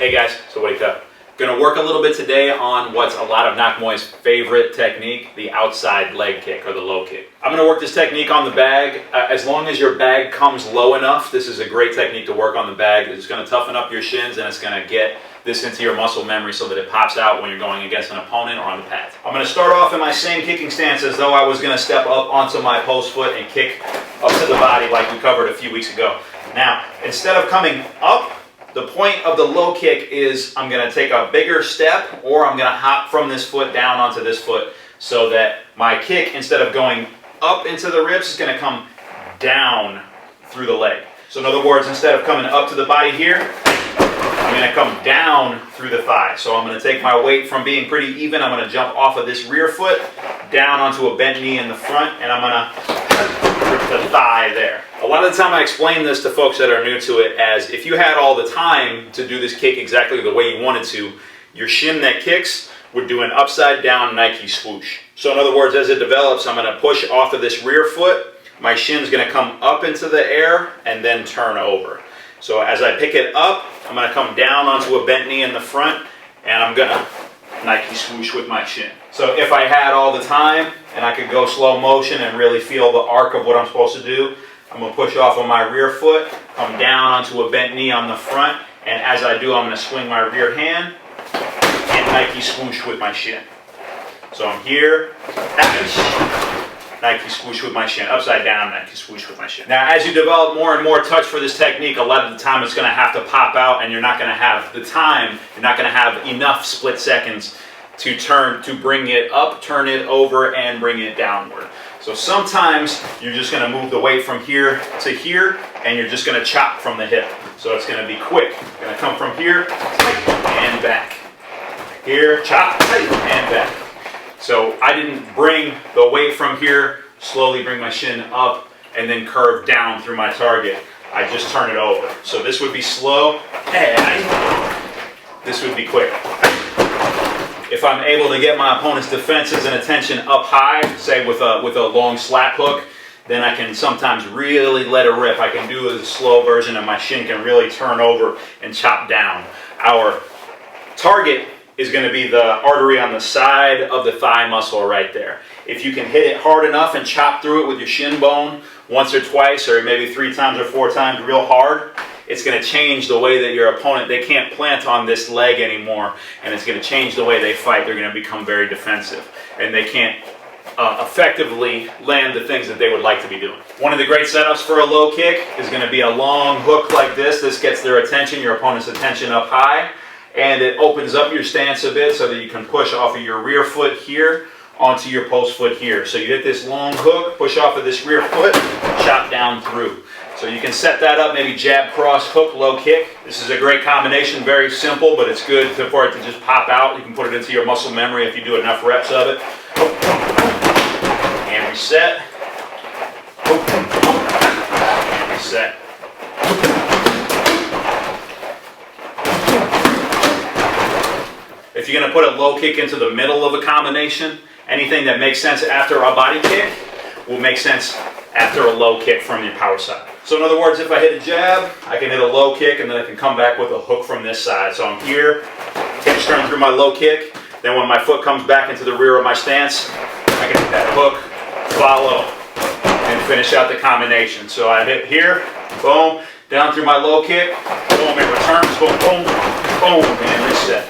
Hey guys, so wake up. Gonna work a little bit today on what's a lot of Nak Muay's favorite technique, the outside leg kick or the low kick. I'm gonna work this technique on the bag. As long as your bag comes low enough, this is a great technique to work on the bag. It's gonna toughen up your shins and it's gonna get this into your muscle memory so that it pops out when you're going against an opponent or on the pads. I'm gonna start off in my same kicking stance as though I was gonna step up onto my post foot and kick up to the body like we covered a few weeks ago. Now, instead of coming up, the point of the low kick is I'm going to take a bigger step, or I'm going to hop from this foot down onto this foot so that my kick, instead of going up into the ribs, is going to come down through the leg. So in other words, instead of coming up to the body here, I'm going to come down through the thigh. So I'm going to take my weight from being pretty even. I'm going to jump off of this rear foot down onto a bent knee in the front, and I'm going to rip the thigh there. A lot of the time I explain this to folks that are new to it as if you had all the time to do this kick exactly the way you wanted to, your shin that kicks would do an upside down Nike swoosh. So in other words, as it develops, I'm going to push off of this rear foot. My shin's going to come up into the air and then turn over. So as I pick it up, I'm going to come down onto a bent knee in the front, and I'm going to Nike swoosh with my shin. So if I had all the time and I could go slow motion and really feel the arc of what I'm supposed to do, I'm going to push off on my rear foot, come down onto a bent knee on the front, and as I do, I'm going to swing my rear hand and Nike swoosh with my shin. So I'm here, Nike swoosh with my shin, upside down, Nike swoosh with my shin. Now, as you develop more and more touch for this technique, a lot of the time it's going to have to pop out, and you're not going to have the time, you're not going to have enough split seconds to bring it up, turn it over, and bring it downward. So sometimes you're just going to move the weight from here to here, and you're just going to chop from the hip. So it's going to be quick. You're going to come from here, and back. Here, chop, and back. So I didn't bring the weight from here, slowly bring my shin up, and then curve down through my target. I just turn it over. So this would be slow, and this would be quick. If I'm able to get my opponent's defenses and attention up high, say with a long slap hook, then I can sometimes really let it rip. I can do a slow version and my shin can really turn over and chop down. Our target is going to be the artery on the side of the thigh muscle right there. If you can hit it hard enough and chop through it with your shin bone once or twice, or maybe 3 times or 4 times real hard, it's going to change the way that your opponent, they can't plant on this leg anymore, and it's going to change the way they fight. They're going to become very defensive, and they can't effectively land the things that they would like to be doing. One of the great setups for a low kick is going to be a long hook like this. This gets their attention, your opponent's attention up high, and it opens up your stance a bit so that you can push off of your rear foot here onto your post foot here. So you hit this long hook, push off of this rear foot, chop down through. So you can set that up, maybe jab, cross, hook, low kick. This is a great combination, very simple, but it's good for it to just pop out. You can put it into your muscle memory if you do enough reps of it. And reset. And reset. If you're going to put a low kick into the middle of a combination, anything that makes sense after a body kick will make sense after a low kick from your power side. So in other words, if I hit a jab, I can hit a low kick, and then I can come back with a hook from this side. So I'm here, hips turn through my low kick, then when my foot comes back into the rear of my stance, I can hit that hook, follow, and finish out the combination. So I hit here, boom, down through my low kick, boom, it returns, boom, boom, boom, and reset.